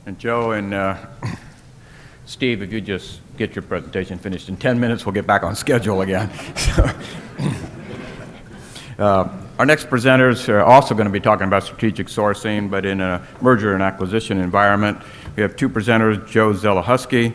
And Joe and Steve, if you just get your presentation finished in 10 minutes, we'll get back on schedule again. Our next presenters are also going to be talking about strategic sourcing, but in a merger and acquisition environment. We have two presenters, Joe Zelechoski,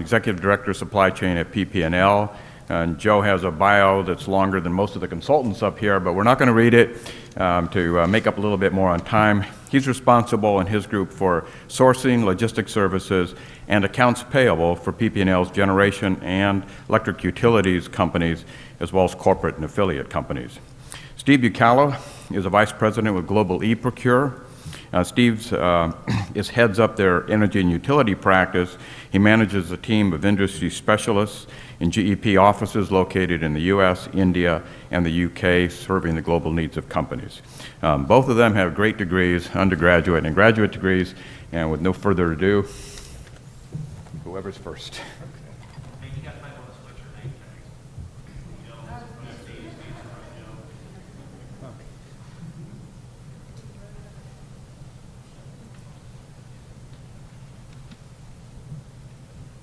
Executive Director of Supply Chain at PPL. And Joe has a bio that's longer than most of the consultants up here, but we're not going to read it to make up a little bit more on time. He's responsible in his group for sourcing, logistics services, and accounts payable for PPL's generation and electric utilities companies, as well as corporate and affiliate companies. Steve Bucalo is a vice president with Global eProcure. Steve heads up their energy and utility practice. He manages a team of industry specialists in GEP offices located in the U.S., India, and the U.K., serving the global needs of companies. Both of them have great degrees, undergraduate and graduate degrees, and with no further ado, whoever's first.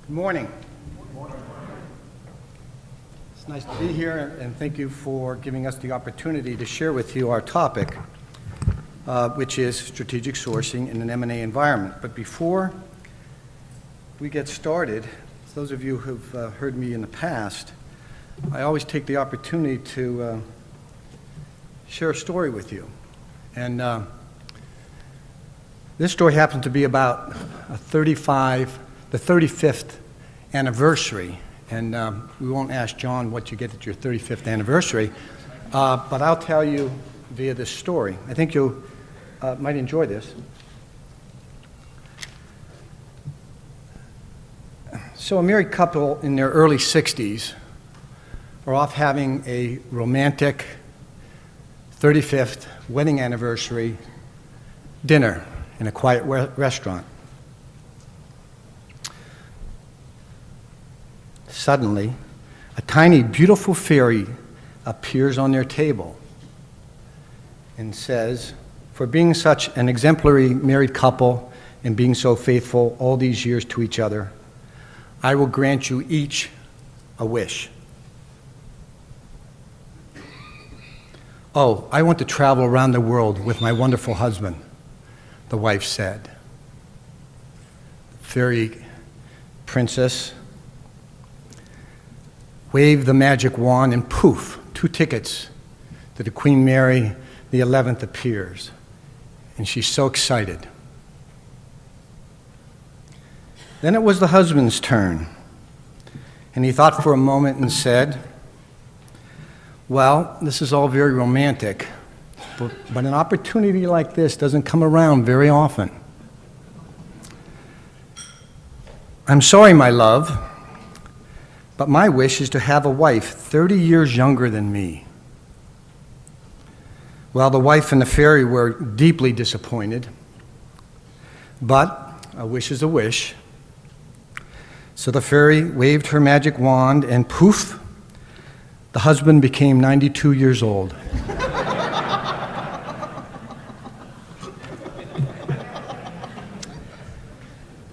Good morning. It's nice to be here, and thank you for giving us the opportunity to share with you our topic, which is strategic sourcing in an M&A environment. But before we get started, those of you who've heard me in the past, I always take the opportunity to share a story with you. And this story happens to be about the 35th anniversary, and we won't ask John what you get at your 35th anniversary, but I'll tell you via this story. I think you might enjoy this. So a married couple in their early 60s are off having a romantic 35th wedding anniversary dinner in a quiet restaurant. Suddenly, a tiny, beautiful fairy appears on their table and says, "For being such an exemplary married couple and being so faithful all these years to each other, I will grant you each a wish." "Oh, I want to travel around the world with my wonderful husband," the wife said. Fairy princess waved the magic wand, and poof, 2 tickets to the Queen Mary the 11th appears, and she's so excited. Then it was the husband's turn, and he thought for a moment and said, "Well, this is all very romantic, but an opportunity like this doesn't come around very often. I'm sorry, my love, but my wish is to have a wife 30 years younger than me." Well, the wife and the fairy were deeply disappointed, but a wish is a wish. So the fairy waved her magic wand, and poof, the husband became 92 years old.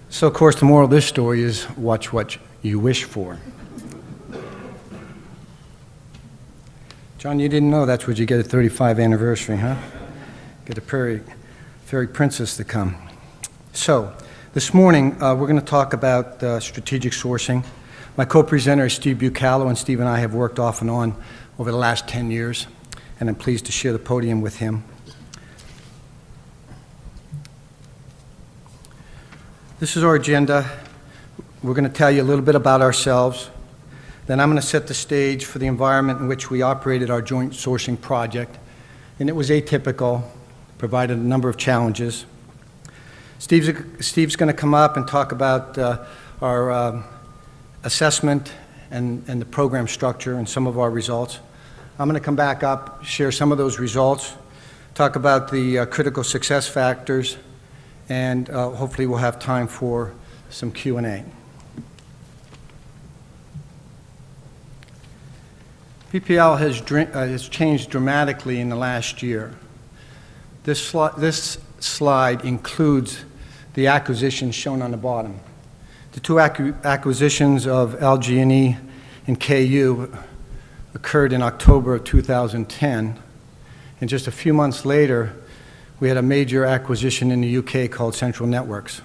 So, of course, the moral of this story is watch what you wish for. John, you didn't know that's what you get at 35th anniversary, huh? Get a fairy princess to come. So, this morning, we're going to talk about strategic sourcing. My co-presenter is Steve Bucalo, and Steve and I have worked off and on over the last 10 years, and I'm pleased to share the podium with him. This is our agenda. We're going to tell you a little bit about ourselves. Then I'm going to set the stage for the environment in which we operated our joint sourcing project, and it was atypical, provided a number of challenges. Steve's going to come up and talk about our assessment and the program structure and some of our results. I'm going to come back up, share some of those results, talk about the critical success factors, and hopefully we'll have time for some Q&A. PPL has changed dramatically in the last year. This slide includes the acquisitions shown on the bottom. The two acquisitions of LG&E and KU occurred in October of 2010, and just a few months later, we had a major acquisition in the UK called Central Networks.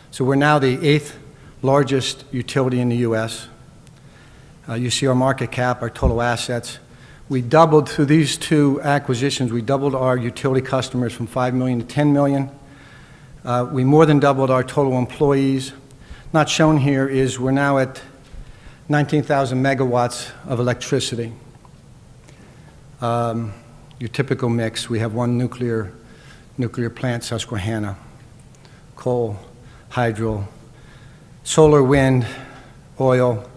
So we're now the 8th largest utility in the US. You see our market cap, our total assets. We doubled through these two acquisitions, we doubled our utility customers from 5 million to 10 million. We more than doubled our total employees. Not shown here is we're now at 19,000 megawatts of electricity. Your typical mix, we have one nuclear plant, Susquehanna, coal, hydro, solar, wind, oil.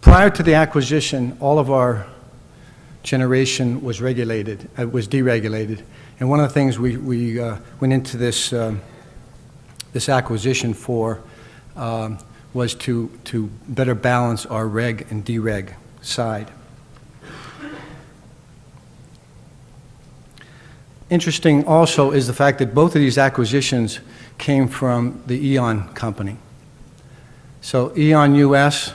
Prior to the acquisition, all of our generation was deregulated. And one of the things we went into this acquisition for was to better balance our reg and dereg side. Interesting also is the fact that both of these acquisitions came from the E.ON company. So E.ON US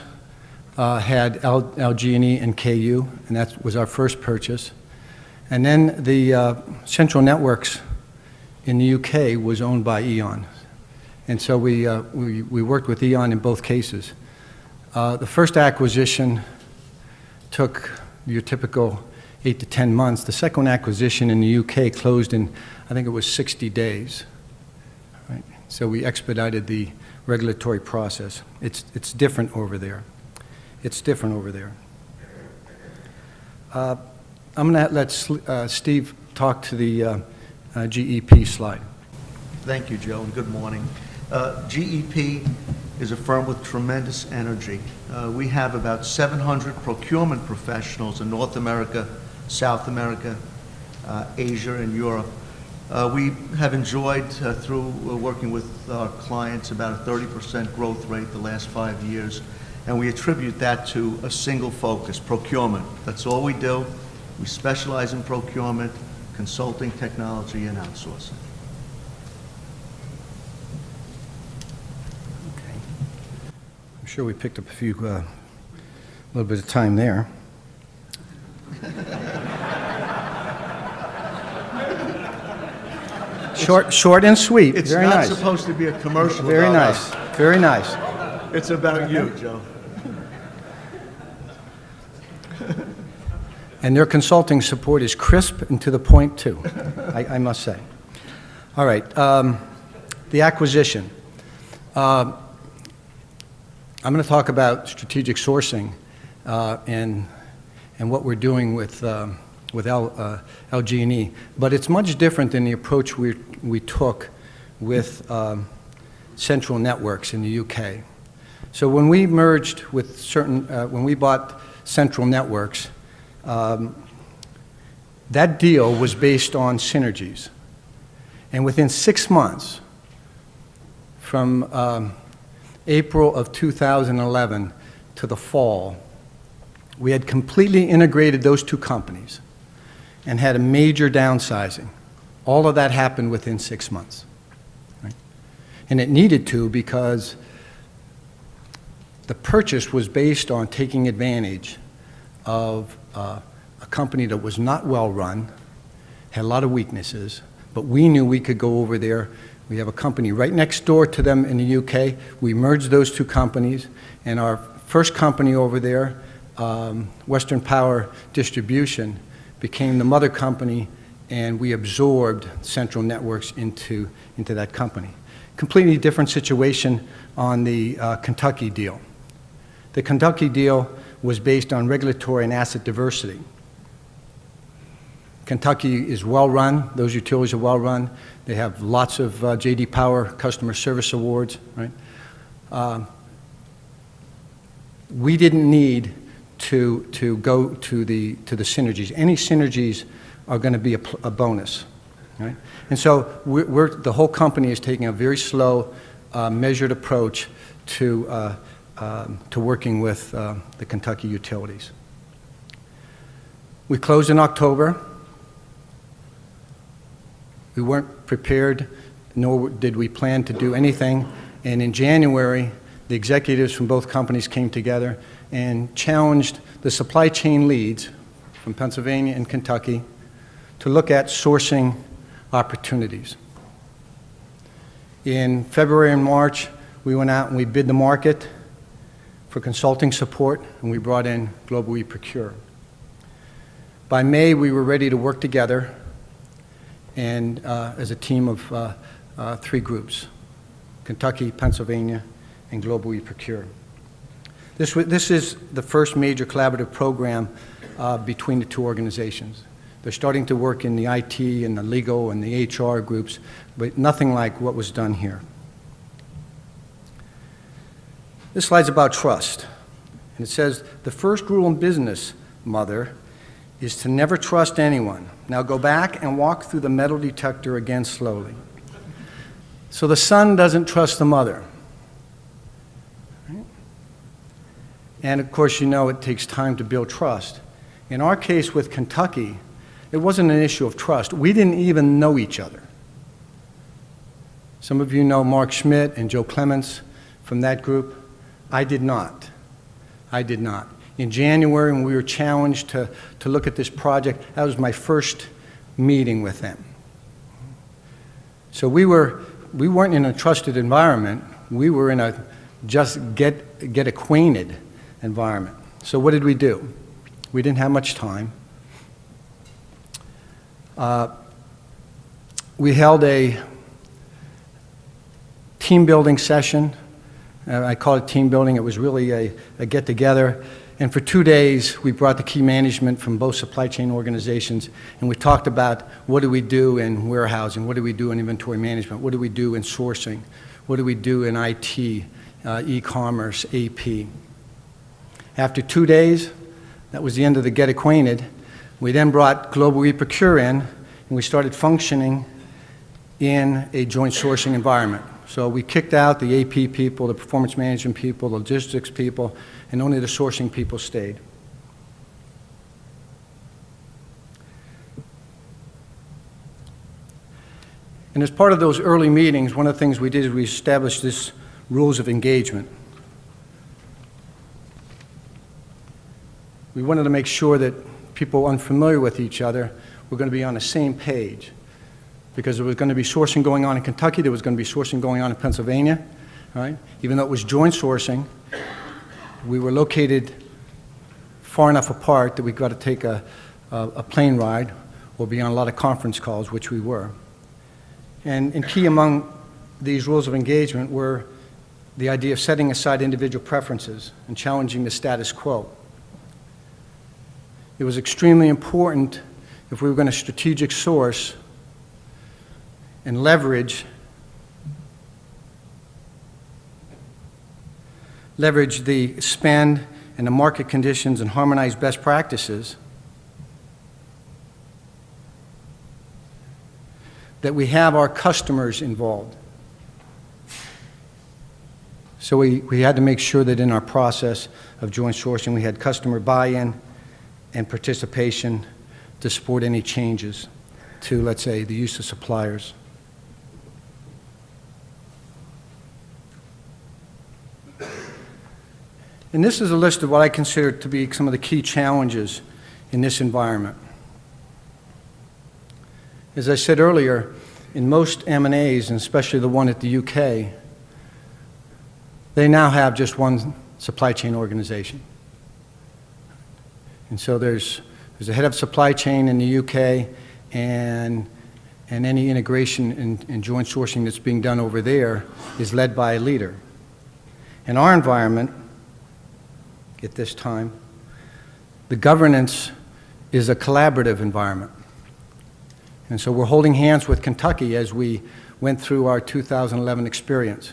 had LG&E and KU, and that was our first purchase. And then the Central Networks in the UK was owned by E.ON. And so we worked with E.ON in both cases. The first acquisition took your typical 8 to 10 months. The second acquisition in the UK closed in, I think it was 60 days. Right? So we expedited the regulatory process. It's different over there. It's different over there. I'm going to let Steve talk to the GEP slide. Thank you, Joe, and good morning. GEP is a firm with tremendous energy. We have about 700 procurement professionals in North America, South America, Asia, and Europe. We have enjoyed, through working with our clients, about a 30% growth rate the last 5 years, and we attribute that to a single focus, procurement. That's all we do. We specialize in procurement, consulting, technology, and outsourcing. Okay. I'm sure we picked up a little bit of time there. Short and sweet. It's Very not nice. supposed to be a commercial. Very about nice. us. Very nice. It's about you, Joe. And their consulting support is crisp and to the point, too, I must say. All right, the acquisition. I'm going to talk about strategic sourcing and what we're doing with LG&E, but it's much different than the approach we took with Central Networks in the UK. So when we merged with when we bought Central Networks, that deal was based on synergies. And within 6 months, from April of 2011 to the fall, we had completely integrated those two companies and had a major downsizing. All of that happened within 6 months. Right? And it needed to, because the purchase was based on taking advantage of a company that was not well run, had a lot of weaknesses, but we knew we could go over there. We have a company right next door to them in the UK. We merged those two companies, and our first company over there, Western Power Distribution, became the mother company, and we absorbed Central Networks into that company. Completely different situation on the Kentucky deal. The Kentucky deal was based on regulatory and asset diversity. Kentucky is well run. Those utilities are well run. They have lots of J.D. Power customer service awards. Right? We didn't need to go to the synergies. Any synergies are going to be a bonus. Right? And so the whole company is taking a very slow, measured approach to working with the Kentucky utilities. We closed in October. We weren't prepared, nor did we plan to do anything. And in January, the executives from both companies came together and challenged the supply chain leads from Pennsylvania and Kentucky to look at sourcing opportunities. In February and March, we went out and we bid the market for consulting support, and we brought in Global eProcure. By May, we were ready to work together and as a team of 3 groups: Kentucky, Pennsylvania, and Global eProcure. This is the first major collaborative program between the 2 organizations. They're starting to work in the IT and the legal and the HR groups, but nothing like what was done here. This slide's about trust. And it says, the first rule in business, mother, is to never trust anyone. Now go back and walk through the metal detector again slowly. So the son doesn't trust the mother. Right? And of course, you know it takes time to build trust. In our case with Kentucky, it wasn't an issue of trust. We didn't even know each other. Some of you know Mark Schmidt and Joe Clements from that group. I did not. I did not. In January, when we were challenged to look at this project, that was my first meeting with them. So we weren't in a trusted environment. We were in a just get acquainted environment. So what did we do? We didn't have much time. We held a team building session. I call it team building. It was really a get-together. And for 2 days, we brought the key management from both supply chain organizations, and we talked about what do we do in warehousing, what do we do in inventory management, what do we do in sourcing, what do we do in IT, e-commerce, AP. After 2 days, that was the end of the get acquainted. We then brought Global eProcure in, and we started functioning in a joint sourcing environment. So we kicked out the AP people, the performance management people, the logistics people, and only the sourcing people stayed. And as part of those early meetings, one of the things we did is we established this rules of engagement. We wanted to make sure that people unfamiliar with each other were going to be on the same page, because there was going to be sourcing going on in Kentucky, there was going to be sourcing going on in Pennsylvania, right? Even though it was joint sourcing, we were located far enough apart that we got to take a plane ride or be on a lot of conference calls, which we were. And key among these rules of engagement were the idea of setting aside individual preferences and challenging the status quo. It was extremely important, if we were going to strategic source and leverage the spend and the market conditions and harmonize best practices, that we have our customers involved. So we had to make sure that in our process of joint sourcing, we had customer buy-in and participation to support any changes to, let's say, the use of suppliers. And this is a list of what I consider to be some of the key challenges in this environment. As I said earlier, in most M&As, and especially the one at the UK, they now have just one supply chain organization. And so there's a head of supply chain in the UK, and any integration and joint sourcing that's being done over there is led by a leader. In our environment, at this time, the governance is a collaborative environment. And so we're holding hands with Kentucky as we went through our 2011 experience.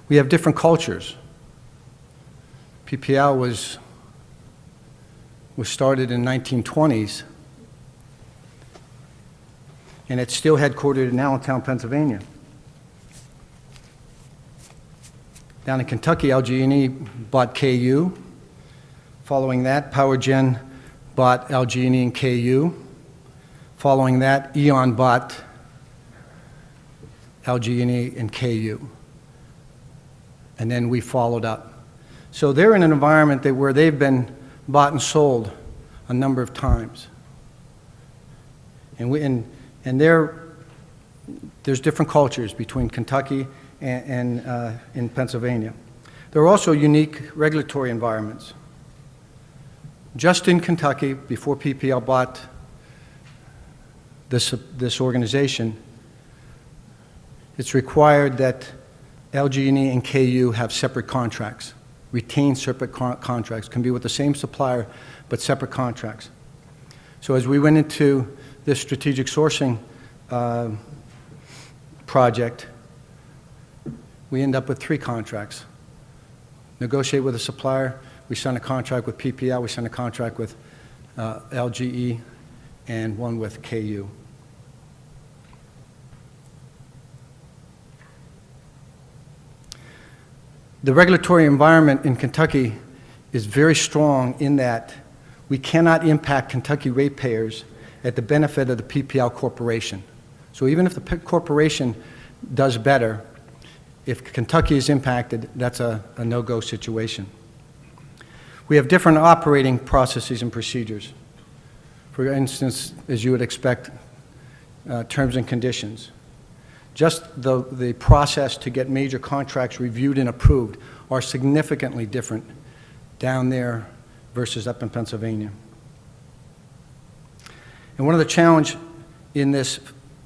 We have different cultures. PPL was started in the 1920s, and it's still headquartered in Allentown, Pennsylvania. Down in Kentucky, LG&E bought KU. Following that, PowerGen bought LG&E and KU. Following that, Eon bought LG&E and KU. And then we followed up. So they're in an environment where they've been bought and sold a number of times. And there's different cultures between Kentucky and in Pennsylvania. There are also unique regulatory environments. Just in Kentucky, before PPL bought this organization, it's required that LG&E and KU have separate contracts, retain separate contracts, can be with the same supplier, but separate contracts. So as we went into this strategic sourcing project, we end up with 3 contracts. Negotiate with a supplier, we sign a contract with PPL, we sign a contract with LGE, and one with KU. The regulatory environment in Kentucky is very strong in that we cannot impact Kentucky ratepayers at the benefit of the PPL Corporation. So even if the corporation does better, if Kentucky is impacted, that's a no-go situation. We have different operating processes and procedures. For instance, as you would expect, terms and conditions. Just the process to get major contracts reviewed and approved are significantly different down there versus up in Pennsylvania. And one of the challenges in this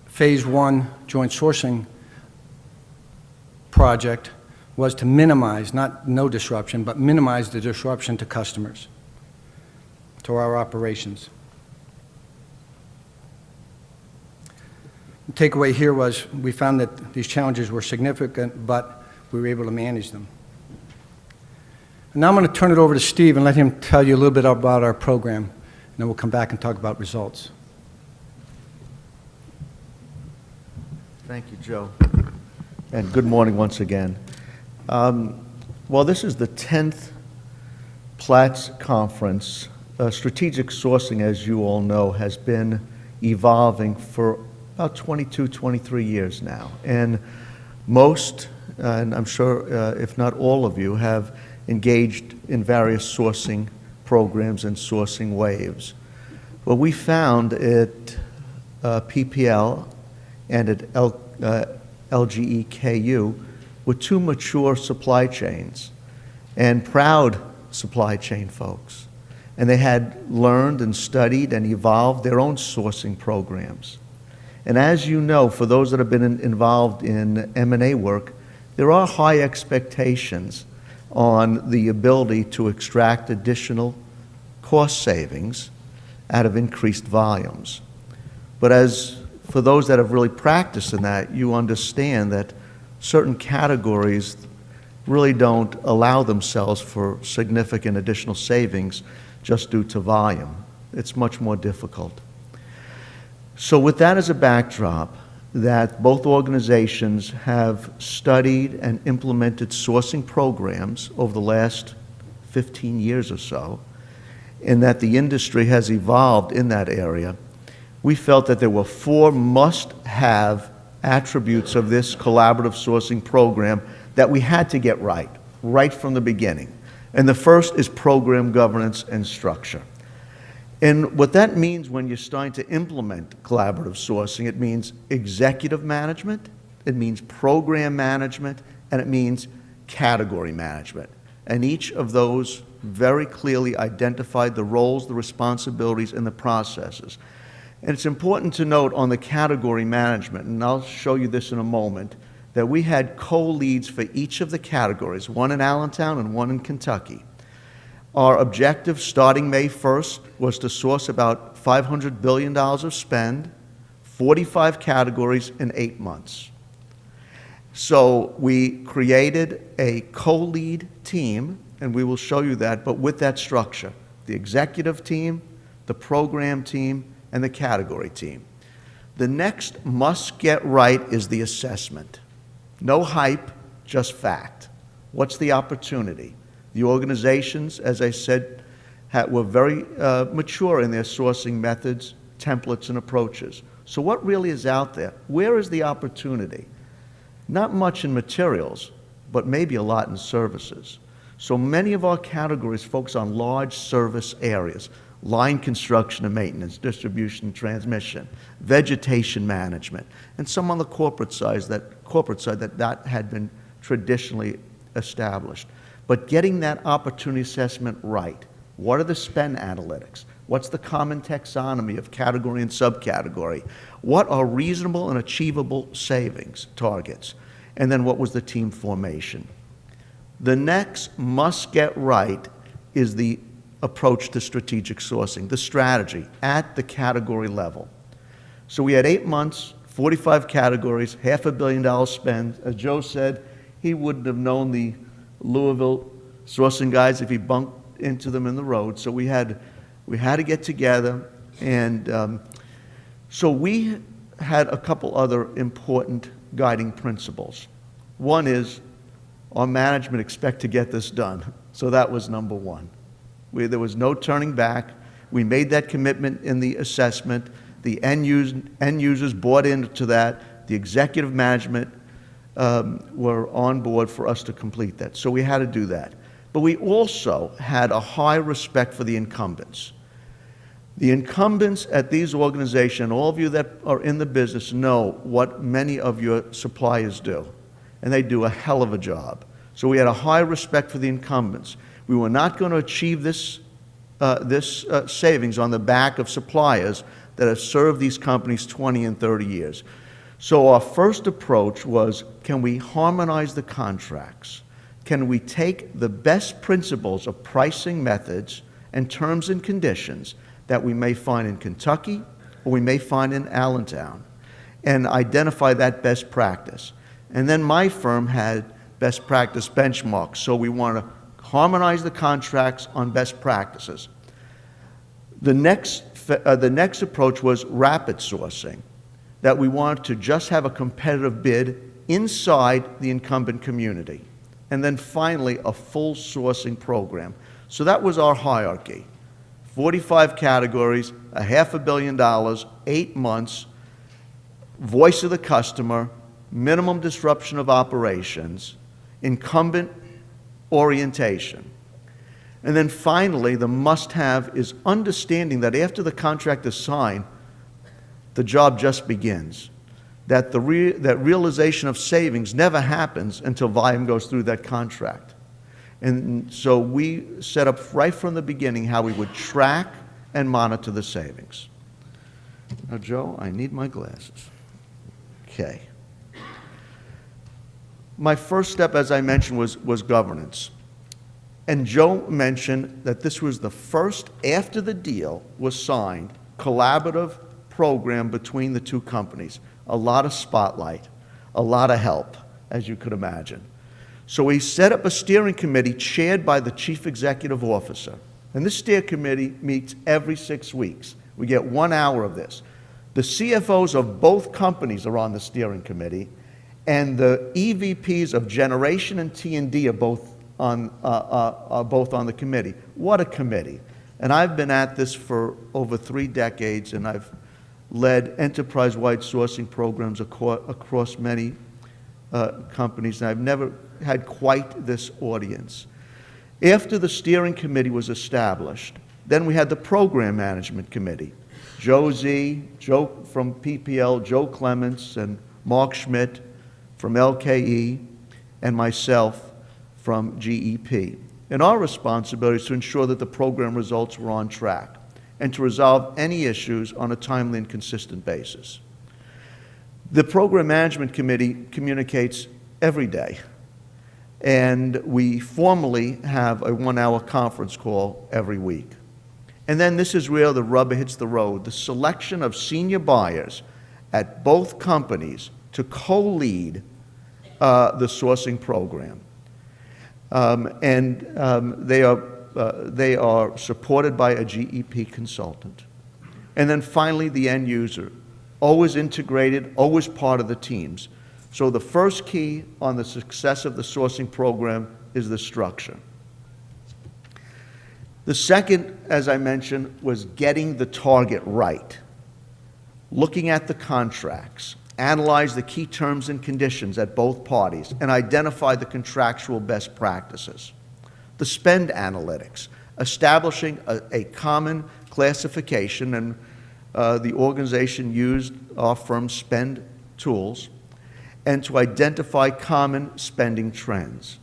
Phase 1 joint sourcing project was to minimize, not no disruption, but minimize the disruption to customers, to our operations. The takeaway here was we found that these challenges were significant, but we were able to manage them. And now I'm going to turn it over to Steve and let him tell you a little bit about our program, and then we'll come back and talk about results. Thank you, Joe. And good morning once again. Well, this is the 10th Platts conference. Strategic sourcing, as you all know, has been evolving for about 22, 23 years now. And most, and I'm sure if not all of you, have engaged in various sourcing programs and sourcing waves. What we found at PPL and at LGEKU were 2 mature supply chains and proud supply chain folks. And they had learned and studied and evolved their own sourcing programs. And as you know, for those that have been involved in M&A work, there are high expectations on the ability to extract additional cost savings out of increased volumes. But as for those that have really practiced in that, you understand that certain categories really don't allow themselves for significant additional savings just due to volume. It's much more difficult. So with that as a backdrop, that both organizations have studied and implemented sourcing programs over the last 15 years or so, and that the industry has evolved in that area, we felt that there were 4 must-have attributes of this collaborative sourcing program that we had to get right from the beginning. And the first is program governance and structure. And what that means when you're starting to implement collaborative sourcing, it means executive management, it means program management, and it means category management. And each of those very clearly identified the roles, the responsibilities, and the processes. And it's important to note on the category management, and I'll show you this in a moment, that we had co-leads for each of the categories, one in Allentown and one in Kentucky. Our objective starting May 1st was to source about $500 billion of spend, 45 categories in 8 months. So we created a co-lead team, and we will show you that, but with that structure, the executive team, the program team, and the category team. The next must get right is the assessment. No hype, just fact. What's the opportunity? The organizations, as I said, were very mature in their sourcing methods, templates and approaches. So what really is out there? Where is the opportunity? Not much in materials, but maybe a lot in services. So many of our categories focus on large service areas: line construction and maintenance, distribution and transmission, vegetation management, and some on the corporate side that had been traditionally established. But getting that opportunity assessment right. What are the spend analytics? What's the common taxonomy of category and subcategory? What are reasonable and achievable savings targets? And then what was the team formation? The next must get right is the approach to strategic sourcing, the strategy at the category level. So we had 8 months, 45 categories, $500 million spend. As Joe said, he wouldn't have known the Louisville sourcing guys if he bumped into them in the road. So we had to get together, and so we had a couple other important guiding principles. One is our management expect to get this done. So that was number one. There was no turning back. We made that commitment in the assessment. The end users bought into that. The executive management were on board for us to complete that. So we had to do that. But we also had a high respect for the incumbents. The incumbents at these organizations, all of you that are in the business know what many of your suppliers do, and they do a hell of a job. So we had a high respect for the incumbents. We were not going to achieve this savings on the back of suppliers that have served these companies 20 and 30 years. So our first approach was, can we harmonize the contracts? Can we take the best principles of pricing methods and terms and conditions that we may find in Kentucky or we may find in Allentown and identify that best practice? And then my firm had best practice benchmarks, so we want to harmonize the contracts on best practices. The next approach was rapid sourcing, that we wanted to just have a competitive bid inside the incumbent community. And then finally, a full sourcing program. So that was our hierarchy. 45 categories, $500 million, 8 months, voice of the customer, minimum disruption of operations, incumbent orientation. And then finally, the must-have is understanding that after the contract is signed, the job just begins. That that realization of savings never happens until volume goes through that contract. And so we set up right from the beginning how we would track and monitor the savings. Now, Joe, I need my glasses. Okay. My first step, as I mentioned, was governance. And Joe mentioned that this was the first, after the deal was signed, collaborative program between the two companies. A lot of spotlight, a lot of help, as you could imagine. So we set up a steering committee chaired by the chief executive officer. And this steering committee meets every 6 weeks. We get 1 hour of this. The CFOs of both companies are on the steering committee, and the EVPs of generation and T&D are both on the committee. What a committee. And I've been at this for over 3 decades, and I've led enterprise-wide sourcing programs across many companies, and I've never had quite this audience. After the steering committee was established, then we had the program management committee. Joe from PPL, Joe Clements, and Mark Schmidt from LKE, and myself from GEP. And our responsibility is to ensure that the program results were on track and to resolve any issues on a timely and consistent basis. The Program Management Committee communicates every day, and we formally have a 1-hour conference call every week. And then this is where the rubber hits the road, the selection of senior buyers at both companies to co-lead the sourcing program. They are supported by a GEP consultant. And then finally, the end user, always integrated, always part of the teams. So the first key on the success of the sourcing program is the structure. The second, as I mentioned, was getting the target right. looking at the contracts, analyze the key terms and conditions at both parties, and identify the contractual best practices. The spend analytics, establishing a common classification, and the organization used our firm's spend tools, and to identify common spending trends.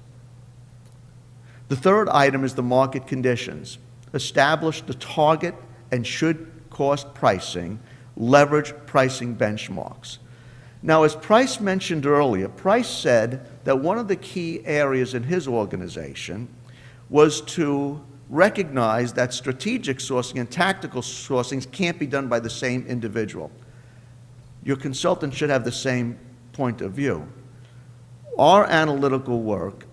The third item is the market conditions. Establish the target and should cost pricing, leverage pricing benchmarks. Now, as Price mentioned earlier, Price said that one of the key areas in his organization was to recognize that strategic sourcing and tactical sourcing can't be done by the same individual. Your consultant should have the same point of view. Our analytical work,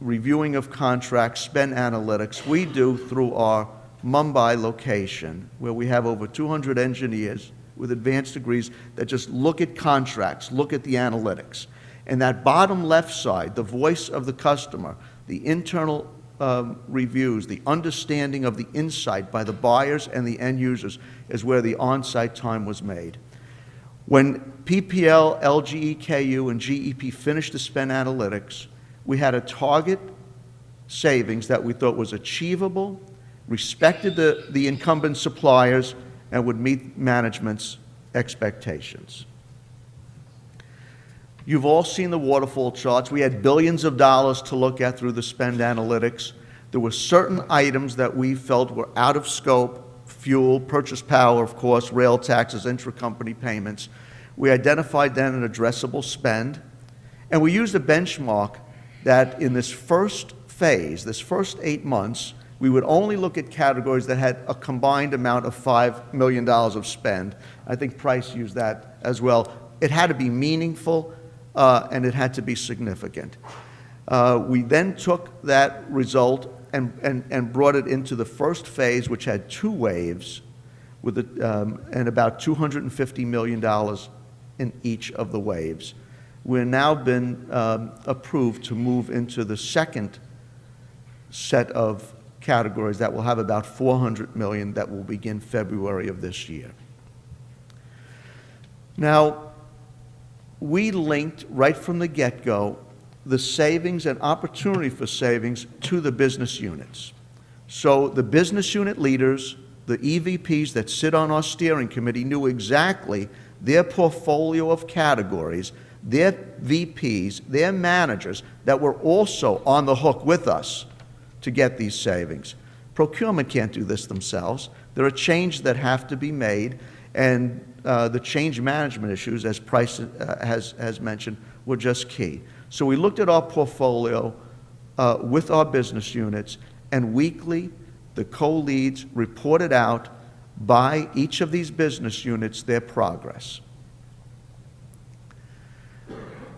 reviewing of contracts, spend analytics, we do through our Mumbai location, where we have over 200 engineers with advanced degrees that just look at contracts, look at the analytics. And that bottom left side, the voice of the customer, the internal reviews, the understanding of the insight by the buyers and the end users is where the on-site time was made. When PPL, LGEKU, and GEP finished the spend analytics, we had a target savings that we thought was achievable, respected the incumbent suppliers, and would meet management's expectations. You've all seen the waterfall charts. We had billions of dollars to look at through the spend analytics. There were certain items that we felt were out of scope: fuel, purchase power, of course, rail taxes, intracompany payments. We identified then an addressable spend, and we used a benchmark that in this first phase, this first 8 months, we would only look at categories that had a combined amount of $5 million of spend. I think Price used that as well. It had to be meaningful, and it had to be significant. We then took that result and brought it into the first phase, which had 2 waves, with and about $250 million in each of the waves. We've now been approved to move into the second set of categories that will have about $400 million that will begin February of this year. Now, we linked right from the get-go the savings and opportunity for savings to the business units. So the business unit leaders, the EVPs that sit on our steering committee, knew exactly their portfolio of categories, their VPs, their managers that were also on the hook with us to get these savings. Procurement can't do this themselves. There are changes that have to be made, and the change management issues, as Price has mentioned, were just key. So we looked at our portfolio with our business units, and weekly the co-leads reported out by each of these business units their progress.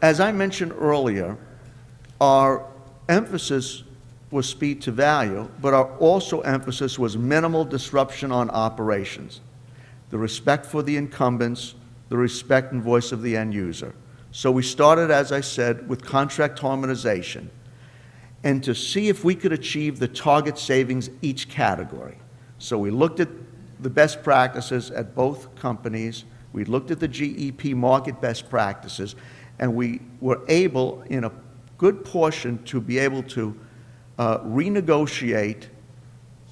As I mentioned earlier, our emphasis was speed to value, but our also emphasis was minimal disruption on operations, the respect for the incumbents, the respect and voice of the end user. So we started, as I said, with contract harmonization, and to see if we could achieve the target savings each category. So we looked at the best practices at both companies, we looked at the GEP market best practices, and we were able, in a good portion, to be able to renegotiate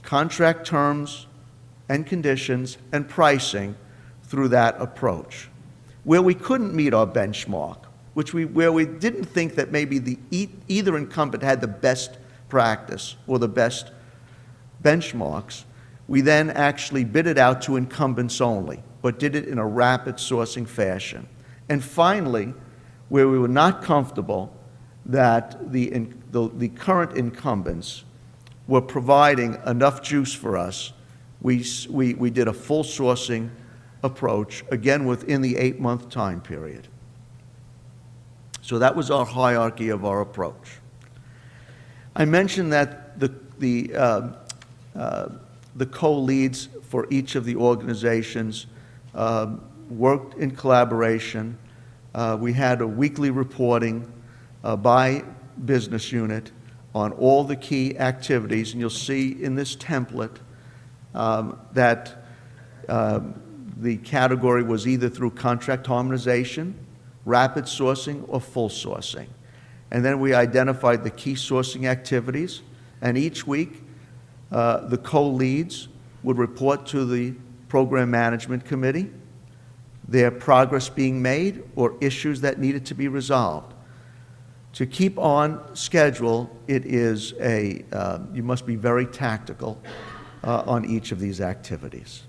contract terms and conditions and pricing through that approach. Where we couldn't meet our benchmark, where we didn't think that maybe either incumbent had the best practice or the best benchmarks, we then actually bid it out to incumbents only, but did it in a rapid sourcing fashion. And finally, where we were not comfortable that the current incumbents were providing enough juice for us, we did a full sourcing approach, again within the 8-month time period. So that was our hierarchy of our approach. I mentioned that the co-leads for each of the organizations worked in collaboration. We had a weekly reporting by business unit on all the key activities, and you'll see in this template that The category was either through contract harmonization, rapid sourcing, or full sourcing. And then we identified the key sourcing activities, and each week the co-leads would report to the Program Management Committee their progress being made or issues that needed to be resolved. To keep on schedule, it is you must be very tactical on each of these activities.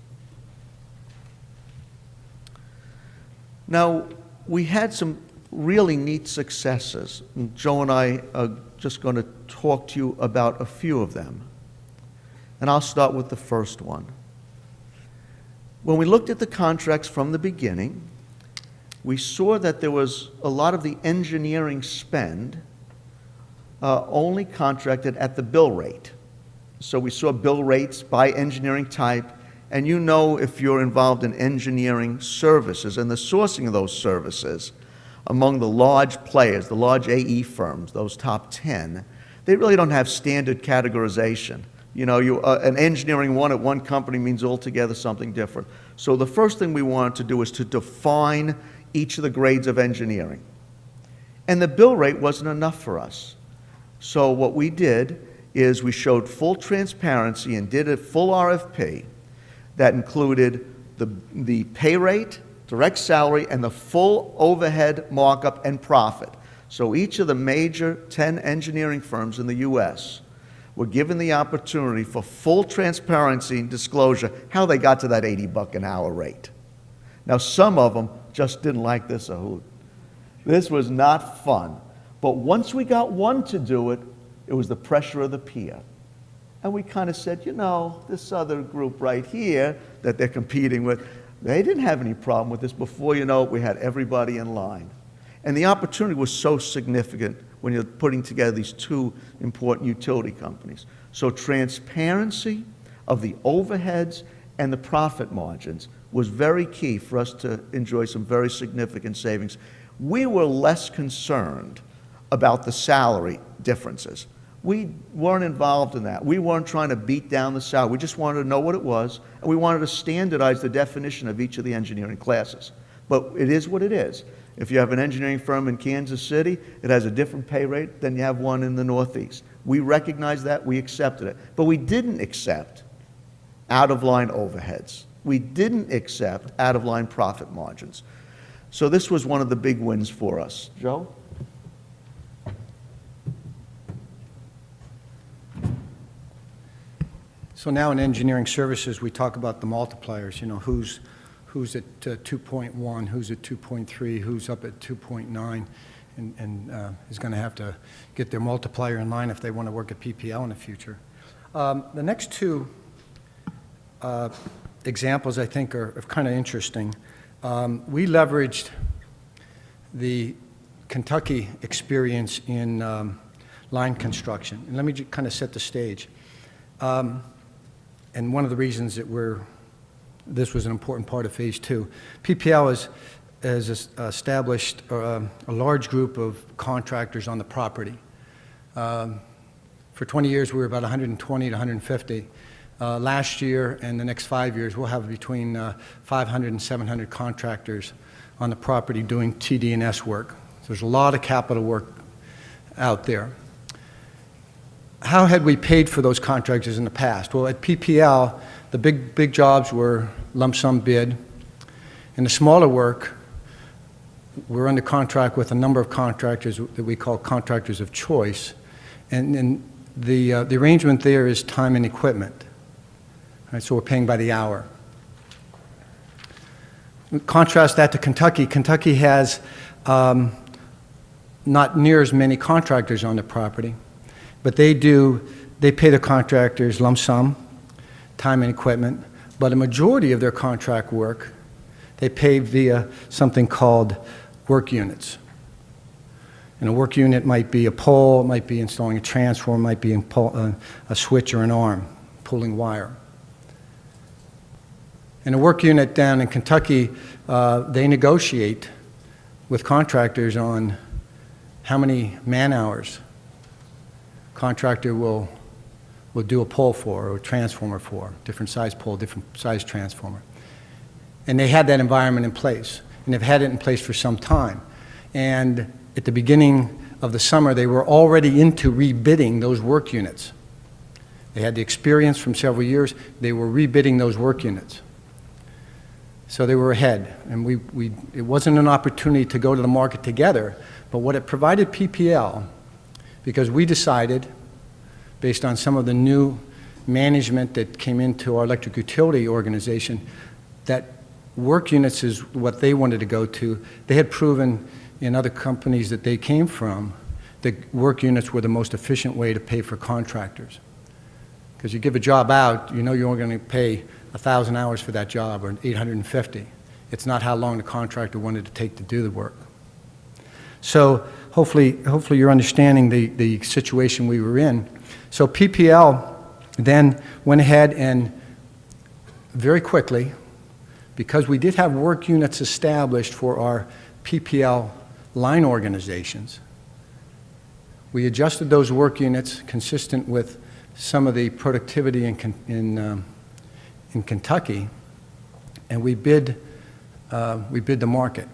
Now, we had some really neat successes. And Joe and I are just going to talk to you about a few of them. And I'll start with the first one. When we looked at the contracts from the beginning, we saw that there was a lot of the engineering spend only contracted at the bill rate. So we saw bill rates by engineering type, and you know if you're involved in engineering services and the sourcing of those services among the large players, the large AE firms, those top 10, they really don't have standard categorization. You know, an engineering one at one company means altogether something different. So the first thing we wanted to do is to define each of the grades of engineering. And the bill rate wasn't enough for us. So what we did is we showed full transparency and did a full RFP that included the pay rate, direct salary, and the full overhead markup and profit. So each of the major 10 engineering firms in the U.S. were given the opportunity for full transparency and disclosure how they got to that $80 an hour rate. Now, some of them just didn't like this a hoot. This was not fun. But once we got one to do it, it was the pressure of the peer. And we kind of said, you know, this other group right here that they're competing with, they didn't have any problem with this. Before you know it, we had everybody in line. And the opportunity was so significant when you're putting together these two important utility companies. So transparency of the overheads and the profit margins was very key for us to enjoy some very significant savings. We were less concerned about the salary differences. We weren't involved in that. We weren't trying to beat down the salary. We just wanted to know what it was, and we wanted to standardize the definition of each of the engineering classes. But it is what it is. If you have an engineering firm in Kansas City, it has a different pay rate than you have one in the Northeast. We recognized that, we accepted it. But we didn't accept out-of-line overheads. We didn't accept out-of-line profit margins. So this was one of the big wins for us. Joe? So now in engineering services, we talk about the multipliers, you know, who's at 2.1, who's at 2.3, who's up at 2.9, and is going to have to get their multiplier in line if they want to work at PPL in the future. The next two examples, I think, are kind of interesting. We leveraged the Kentucky experience in line construction. And let me just kind of set the stage. And one of the reasons that this was an important part of Phase 2. PPL has established a large group of contractors on the property. For 20 years, we were about 120 to 150. Last year and the next 5 years, we'll have between 500 and 700 contractors on the property doing TD&S work. So there's a lot of capital work out there. How had we paid for those contractors in the past? Well, at PPL, the big jobs were lump sum bid. And the smaller work, we're under contract with a number of contractors that we call contractors of choice. And the arrangement there is time and equipment. Right, so we're paying by the hour. Contrast that to Kentucky. Kentucky has not near as many contractors on the property, but they pay the contractors lump sum, time and equipment, but a majority of their contract work, they pay via something called work units. And a work unit might be a pole, it might be installing a transformer, it might be a switch or an arm, pulling wire. And a work unit down in Kentucky, they negotiate with contractors on how many man-hours contractor will do a pole for or a transformer for, different size pole, different size transformer. And they had that environment in place, and they've had it in place for some time. And at the beginning of the summer, they were already into rebidding those work units. They had the experience from several years. They were rebidding those work units. So they were ahead, and it wasn't an opportunity to go to the market together, but what it provided PPL, because we decided, based on some of the new management that came into our electric utility organization, that work units is what they wanted to go to. They had proven in other companies that they came from that work units were the most efficient way to pay for contractors. Because you give a job out, you know you're only going to pay 1,000 hours for that job, or 850. It's not how long the contractor wanted to take to do the work. So hopefully you're understanding the situation we were in. So PPL then went ahead and very quickly, because we did have work units established for our PPL line organizations, we adjusted those work units consistent with some of the productivity in Kentucky, and we bid the market.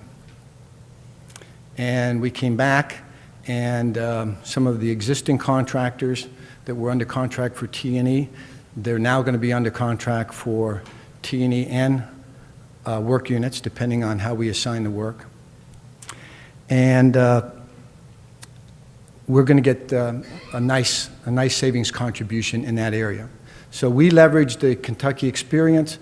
And we came back, and some of the existing contractors that were under contract for T&E, they're now going to be under contract for T&E and work units, depending on how we assign the work. And we're going to get a nice savings contribution in that area. So we leveraged the Kentucky experience.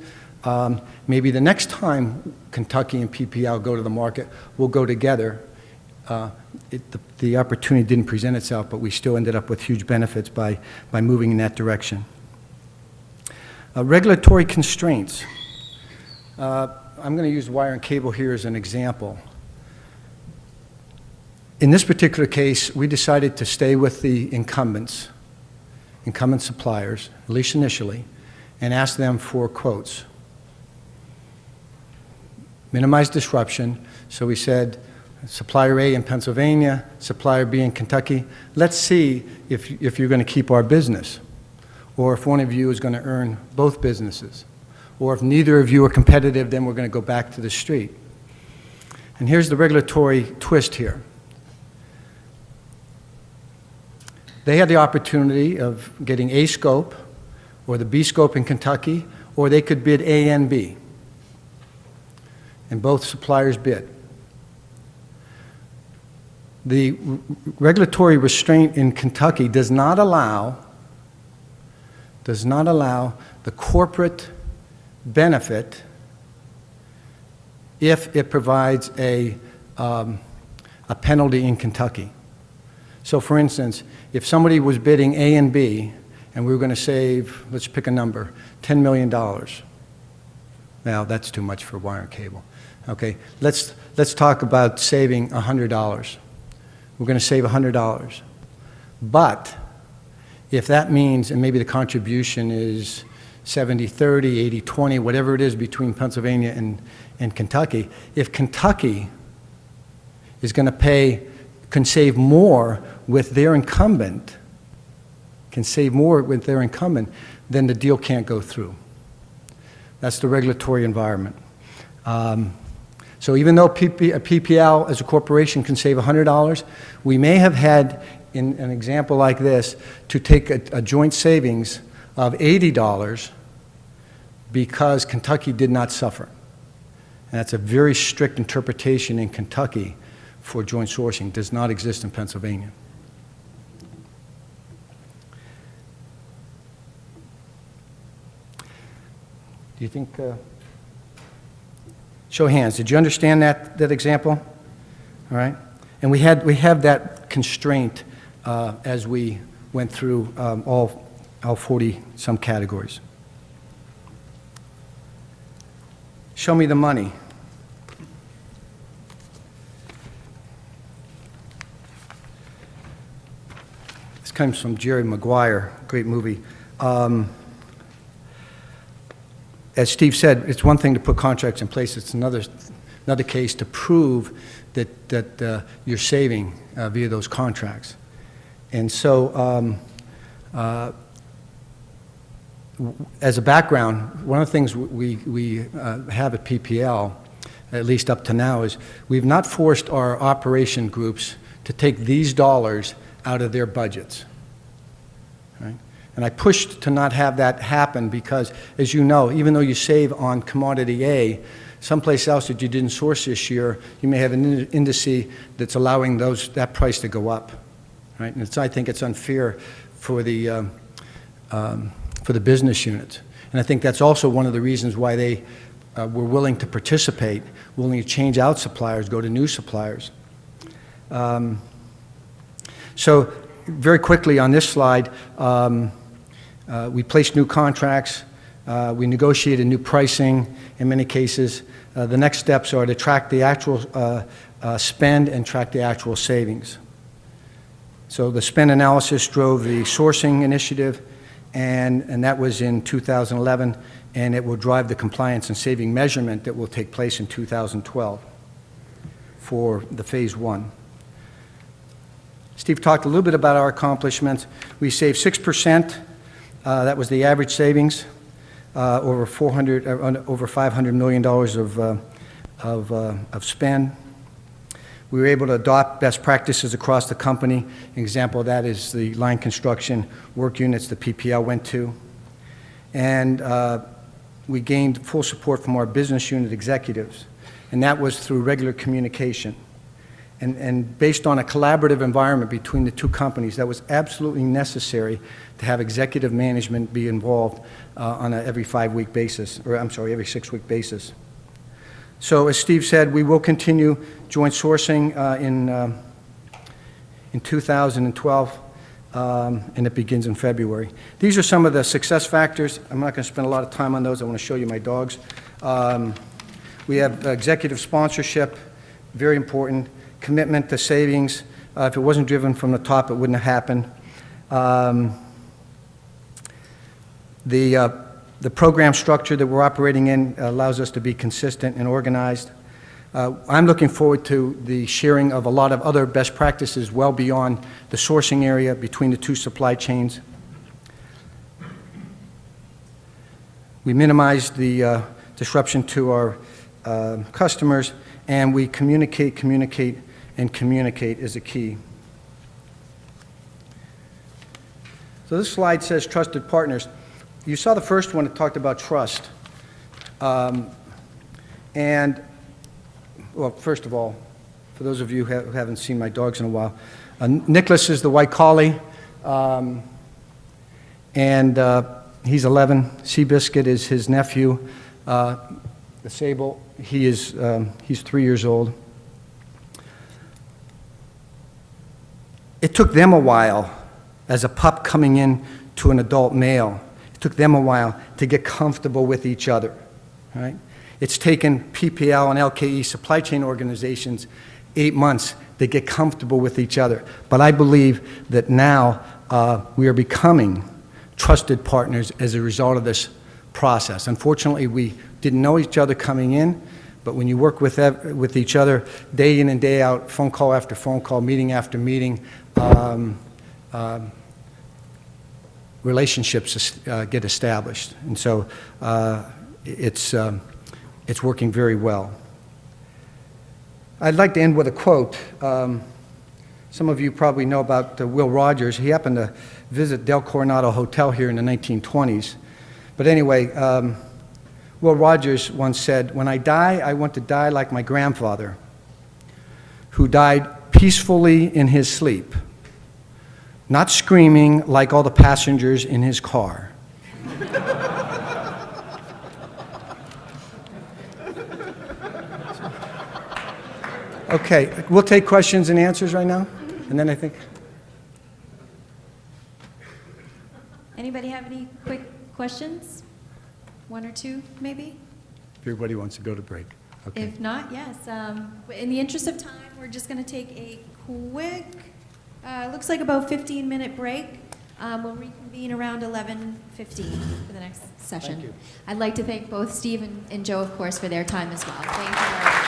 Maybe the next time Kentucky and PPL go to the market, we'll go together. The opportunity didn't present itself, but we still ended up with huge benefits by moving in that direction. Regulatory constraints. I'm going to use wire and cable here as an example. In this particular case, we decided to stay with the incumbent suppliers, at least initially, and ask them for quotes. Minimize disruption. So we said, supplier A in Pennsylvania, supplier B in Kentucky, let's see if you're going to keep our business, or if one of you is going to earn both businesses, or if neither of you are competitive, then we're going to go back to the street. And here's the regulatory twist here. They had the opportunity of getting A scope or the B scope in Kentucky, or they could bid A and B. And both suppliers bid. The regulatory restraint in Kentucky does not allow the corporate benefit if it provides a penalty in Kentucky. So for instance, if somebody was bidding A and B, and we were going to save, let's pick a number, $10 million. Now, that's too much for wire and cable. Okay, let's talk about saving $100. We're going to save $100. But if that means, and maybe the contribution is 70-30, 80-20, whatever it is between Pennsylvania and Kentucky, if Kentucky is going to can save more with their incumbent, then the deal can't go through. That's the regulatory environment. So even though PPL as a corporation can save $100, we may have had, in an example like this, to take a joint savings of $80 because Kentucky did not suffer. And that's a very strict interpretation in Kentucky for joint sourcing. Does not exist in Pennsylvania. Do you think, show of hands, did you understand that example? All right. And we have that constraint as we went through all 40-some categories. Show me the money. This comes from Jerry Maguire, great movie. As Steve said, it's one thing to put contracts in place. It's another case to prove that you're saving via those contracts. And so as a background, one of the things we have at PPL, at least up to now, is we've not forced our operation groups to take these dollars out of their budgets. Right? And I pushed to not have that happen because, as you know, even though you save on commodity A, someplace else that you didn't source this year, you may have an indice that's allowing that price to go up. Right? And I think it's unfair for the business units. And I think that's also one of the reasons why they were willing to participate, willing to change out suppliers, go to new suppliers. So very quickly on this slide, we placed new contracts, we negotiated new pricing in many cases. The next steps are to track the actual spend and track the actual savings. So the spend analysis drove the sourcing initiative, and that was in 2011, and it will drive the compliance and saving measurement that will take place in 2012 for the phase 1. Steve talked a little bit about our accomplishments. We saved 6%. That was the average savings, over $500 million of spend. We were able to adopt best practices across the company. An example of that is the line construction work units that PPL went to. And we gained full support from our business unit executives, and that was through regular communication. And based on a collaborative environment between the two companies, that was absolutely necessary to have executive management be involved on an every 5-week basis, or I'm sorry, every 6-week basis. So as Steve said, we will continue joint sourcing in 2012, and it begins in February. These are some of the success factors. I'm not going to spend a lot of time on those. I want to show you my dogs. We have executive sponsorship, very important. Commitment to savings. If it wasn't driven from the top, it wouldn't have happened. The program structure that we're operating in allows us to be consistent and organized. I'm looking forward to the sharing of a lot of other best practices well beyond the sourcing area between the two supply chains. We minimize the disruption to our customers, and we communicate is a key. So this slide says trusted partners. You saw the first one that talked about trust. And, well, first of all, for those of you who haven't seen my dogs in a while, Nicholas is the white collie, and he's 11. Seabiscuit is his nephew. The sable, he's 3 years old. It took them a while, as a pup coming in to an adult male, it took them a while to get comfortable with each other, right? It's taken PPL and LKE supply chain organizations 8 months to get comfortable with each other. But I believe that now we are becoming trusted partners as a result of this process. Unfortunately, we didn't know each other coming in, but when you work with each other day in and day out, phone call after phone call, meeting after meeting, relationships get established. And so it's working very well. I'd like to end with a quote. Some of you probably know about Will Rogers. He happened to visit Del Coronado Hotel here in the 1920s. But anyway, Will Rogers once said, "When I die, I want to die like my grandfather, who died peacefully in his sleep, not screaming like all the passengers in his car." Okay, we'll take questions and answers right now, and then I think. Anybody have any quick questions? One or two, maybe? If everybody wants to go to break. Okay. If not, yes. In the interest of time, we're just going to take a quick, looks like about 15-minute break. We'll reconvene around 11:15 for the next session. Thank you. I'd like to thank both Steve and Joe, of course, for their time as well. Thank you very much.